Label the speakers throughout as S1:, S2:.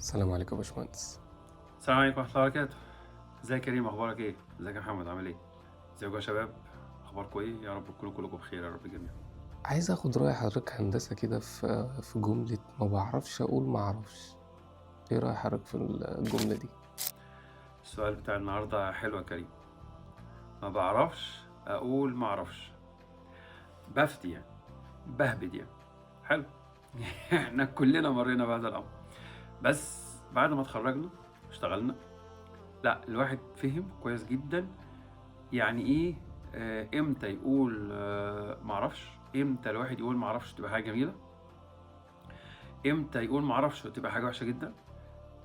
S1: السلام عليكم يا باشمهندس.
S2: السلام عليكم ورحمة الله وبركاته. ازيك يا كريم، اخبارك ايه؟ ازيك يا محمد، عامل ايه؟ ازيكم يا شباب؟ اخباركم ايه؟ يا رب تكونوا كلكم بخير يا رب جميعا.
S1: عايز آخد رأي حضرتك هندسة كده في جملة ما باعرفش أقول ما أعرفش. إيه رأي حضرتك في الجملة دي؟
S2: السؤال بتاع النهارده حلو يا كريم. ما بعرفش اقول ما اعرفش. بفتي يعني، بهبد يعني. حلو. احنا كلنا مرينا بهذا الامر، بس بعد ما اتخرجنا اشتغلنا، لا الواحد فهم كويس جدا يعني ايه. امتى يقول ما اعرفش، امتى الواحد يقول ما اعرفش تبقى حاجه جميله، امتى يقول ما اعرفش وتبقى حاجه وحشه جدا،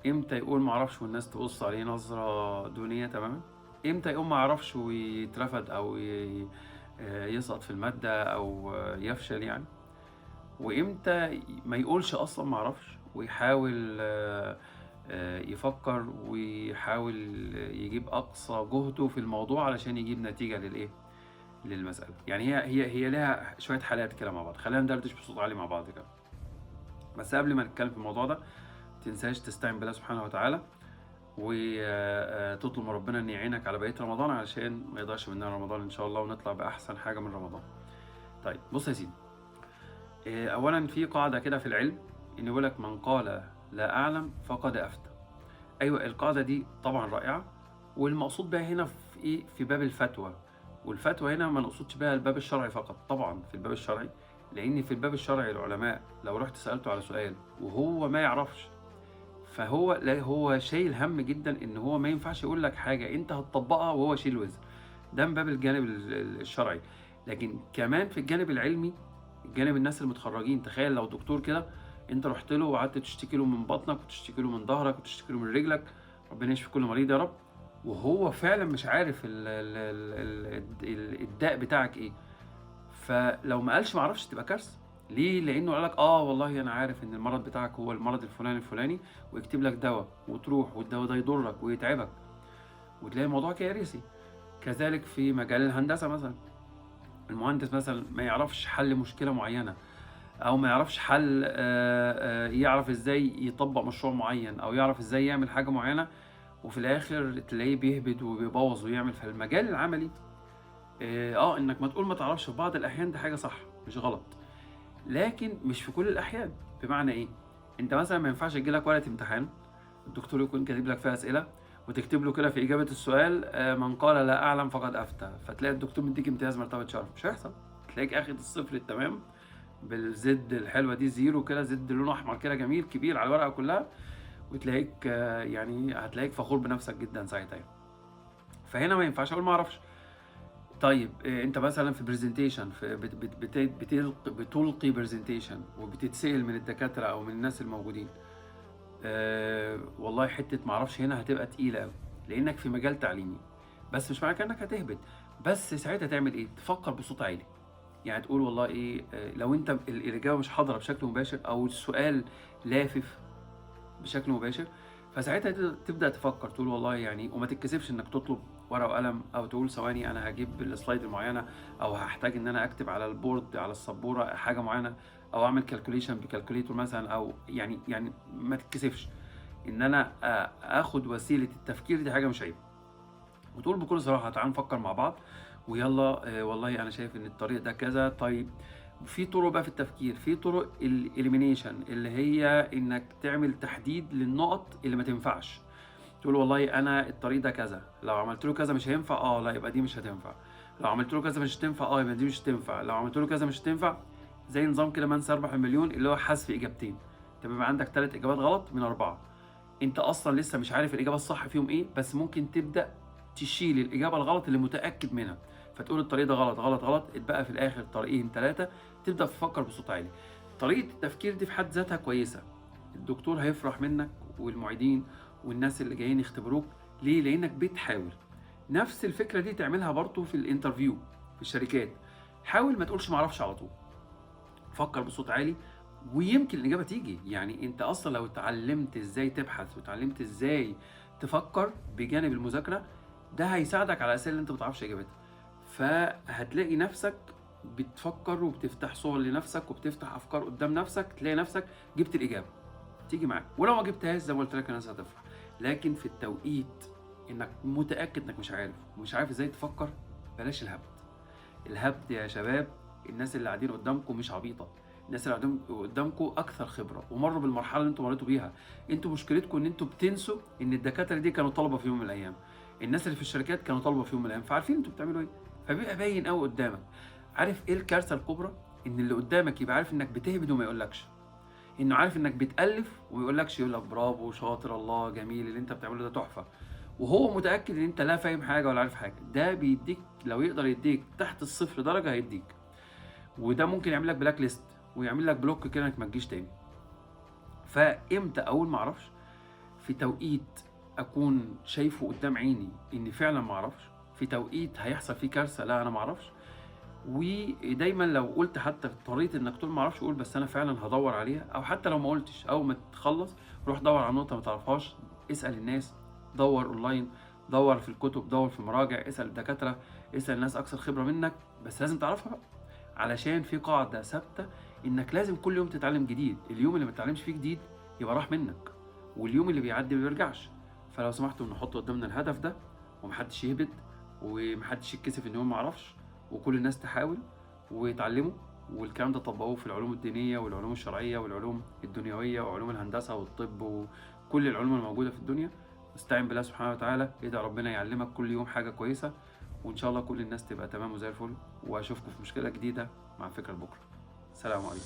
S2: امتى يقول ما اعرفش والناس تبص عليه نظره دونيه تماما، امتى يقول ما اعرفش ويترفد او يسقط في الماده او يفشل يعني، وامتى ما يقولش اصلا ما اعرفش ويحاول يفكر ويحاول يجيب اقصى جهده في الموضوع علشان يجيب نتيجه للمساله. يعني هي لها شويه حالات كده مع بعض. خلينا ندردش بصوت عالي مع بعض كده. بس قبل ما نتكلم في الموضوع ده، متنساش تستعين بالله سبحانه وتعالى وتطلب من ربنا ان يعينك على بقيه رمضان علشان ما يضيعش مننا رمضان ان شاء الله، ونطلع باحسن حاجه من رمضان. طيب بص يا سيدي، اولا في قاعده كده في العلم ان يقول لك من قال لا اعلم فقد افتى. ايوه القاعده دي طبعا رائعه، والمقصود بها هنا في ايه؟ في باب الفتوى. والفتوى هنا ما نقصدش بها الباب الشرعي فقط، طبعا في الباب الشرعي، لان في الباب الشرعي العلماء لو رحت سالته على سؤال وهو ما يعرفش، فهو لا هو شايل هم جدا ان هو ما ينفعش يقول لك حاجه انت هتطبقها وهو شايل وزر. ده من باب الجانب الشرعي. لكن كمان في الجانب العلمي، الجانب الناس المتخرجين، تخيل لو دكتور كده انت رحت له وقعدت تشتكي له من بطنك وتشتكي له من ظهرك وتشتكي له من رجلك، ربنا يشفي كل مريض يا رب، وهو فعلا مش عارف الداء بتاعك ايه. فلو ما قالش ما اعرفش تبقى كارثه. ليه؟ لانه قال لك اه والله انا عارف ان المرض بتاعك هو المرض الفلاني الفلاني، ويكتب لك دواء وتروح والدواء ده يضرك ويتعبك وتلاقي الموضوع كارثي. كذلك في مجال الهندسه مثلا، المهندس مثلا ما يعرفش حل مشكله معينه، او ما يعرفش حل يعرف ازاي يطبق مشروع معين، او يعرف ازاي يعمل حاجه معينه، وفي الاخر تلاقيه بيهبد وبيبوظ ويعمل. في المجال العملي انك ما تقول ما تعرفش في بعض الاحيان دي حاجه صح مش غلط، لكن مش في كل الاحيان. بمعنى ايه؟ انت مثلا ما ينفعش يجيلك ورقه امتحان الدكتور يكون كاتب لك فيها اسئله، وتكتب له كده في اجابه السؤال من قال لا اعلم فقد افتى، فتلاقي الدكتور مديك امتياز مرتبه شرف. مش هيحصل. تلاقيك اخد الصفر التمام بالزد الحلوه دي، زيرو كده، زد لونه احمر كده جميل كبير على الورقه كلها، وتلاقيك يعني هتلاقيك فخور بنفسك جدا ساعتها. فهنا ما ينفعش اقول ما اعرفش. طيب انت مثلا في برزنتيشن، في بتلقي برزنتيشن وبتتسأل من الدكاتره او من الناس الموجودين، والله حته ما اعرفش هنا هتبقى تقيله قوي، لانك في مجال تعليمي. بس مش معنى كده انك هتهبط. بس ساعتها تعمل ايه؟ تفكر بصوت عالي. يعني تقول والله ايه، لو انت الاجابه مش حاضره بشكل مباشر او السؤال لافف بشكل مباشر، فساعتها تبدا تفكر تقول والله يعني، وما تتكسفش انك تطلب ورقه وقلم، او تقول ثواني انا هجيب السلايد المعينه، او هحتاج ان انا اكتب على البورد على السبوره حاجه معينه، او اعمل كالكوليشن بكالكوليتور مثلا، او يعني ما تتكسفش ان انا اخد وسيله التفكير دي، حاجه مش عيب. وتقول بكل صراحه تعال نفكر مع بعض ويلا، والله انا شايف ان الطريق ده كذا. طيب في طرق بقى في التفكير، في طرق الاليمينيشن اللي هي انك تعمل تحديد للنقط اللي ما تنفعش. تقول والله انا الطريق ده كذا، لو عملت له كذا مش هينفع، لا يبقى دي مش هتنفع. لو عملت له كذا مش هتنفع، يبقى دي مش هتنفع. لو عملت له كذا مش هتنفع. زي نظام كده من سيربح المليون، اللي هو حذف اجابتين. تبقى عندك 3 اجابات غلط من 4، انت اصلا لسه مش عارف الاجابه الصح فيهم ايه، بس ممكن تبدا تشيل الاجابه الغلط اللي متاكد منها، فتقول الطريق ده غلط غلط غلط، اتبقى في الاخر طريقين 3، تبدا تفكر بصوت عالي. طريقه التفكير دي في حد ذاتها كويسه، الدكتور هيفرح منك والمعيدين والناس اللي جايين يختبروك. ليه؟ لانك بتحاول. نفس الفكره دي تعملها برضه في الانترفيو في الشركات. حاول ما تقولش معرفش على طول، فكر بصوت عالي ويمكن الاجابه تيجي. يعني انت اصلا لو اتعلمت ازاي تبحث وتعلمت ازاي تفكر بجانب المذاكره، ده هيساعدك على الاسئله اللي انت ما بتعرفش اجابتها. فهتلاقي نفسك بتفكر وبتفتح صور لنفسك وبتفتح افكار قدام نفسك، تلاقي نفسك جبت الاجابه. تيجي معاك، ولو ما جبتهاش زي ما قلت لك الناس هتفرح. لكن في التوقيت انك متاكد انك مش عارف ومش عارف ازاي تفكر، بلاش الهبد. الهبد يا شباب، الناس اللي قاعدين قدامكم مش عبيطه، الناس اللي قاعدين قدامكم اكثر خبره ومروا بالمرحله اللي انتوا مريتوا بيها. انتوا مشكلتكم ان انتوا بتنسوا ان الدكاتره دي كانوا طلبه في يوم من الايام، الناس اللي في الشركات كانوا طلبه في يوم من الايام، فعارفين انتوا بتعملوا ايه، فبيبقى باين قوي قدامك. عارف ايه الكارثه الكبرى؟ ان اللي قدامك يبقى عارف انك بتهبد وما يقولكش، انه عارف انك بتالف وما يقولكش، يقول لك برافو شاطر الله جميل اللي انت بتعمله ده تحفه، وهو متاكد ان انت لا فاهم حاجه ولا عارف حاجه. ده بيديك، لو يقدر يديك تحت الصفر درجه هيديك، وده ممكن يعمل لك بلاك ليست ويعمل لك بلوك كده انك ما تجيش تاني. فامتى اقول ما اعرفش؟ في توقيت اكون شايفه قدام عيني اني فعلا ما اعرفش، في توقيت هيحصل فيه كارثه لا انا ما اعرفش. ودايما لو قلت حتى اضطريت انك تقول ما اعرفش، قول بس انا فعلا هدور عليها. او حتى لو ما قلتش، اول ما تخلص روح دور على نقطه ما تعرفهاش، اسال الناس، دور اونلاين، دور في الكتب، دور في المراجع، اسال الدكاتره، اسال الناس اكثر خبره منك، بس لازم تعرفها بقى. علشان في قاعده ثابته انك لازم كل يوم تتعلم جديد، اليوم اللي ما تتعلمش فيه جديد يبقى راح منك، واليوم اللي بيعدي ما بيرجعش. فلو سمحتوا نحط قدامنا الهدف ده، ومحدش يهبط ومحدش يتكسف ان هو ما يعرفش، وكل الناس تحاول ويتعلموا. والكلام ده طبقوه في العلوم الدينيه والعلوم الشرعيه والعلوم الدنيويه وعلوم الهندسه والطب وكل العلوم الموجوده في الدنيا. استعين بالله سبحانه وتعالى، ادعي ربنا يعلمك كل يوم حاجه كويسه، وان شاء الله كل الناس تبقى تمام وزي الفل. واشوفكم في مشكله جديده مع فكره بكره. سلام عليكم.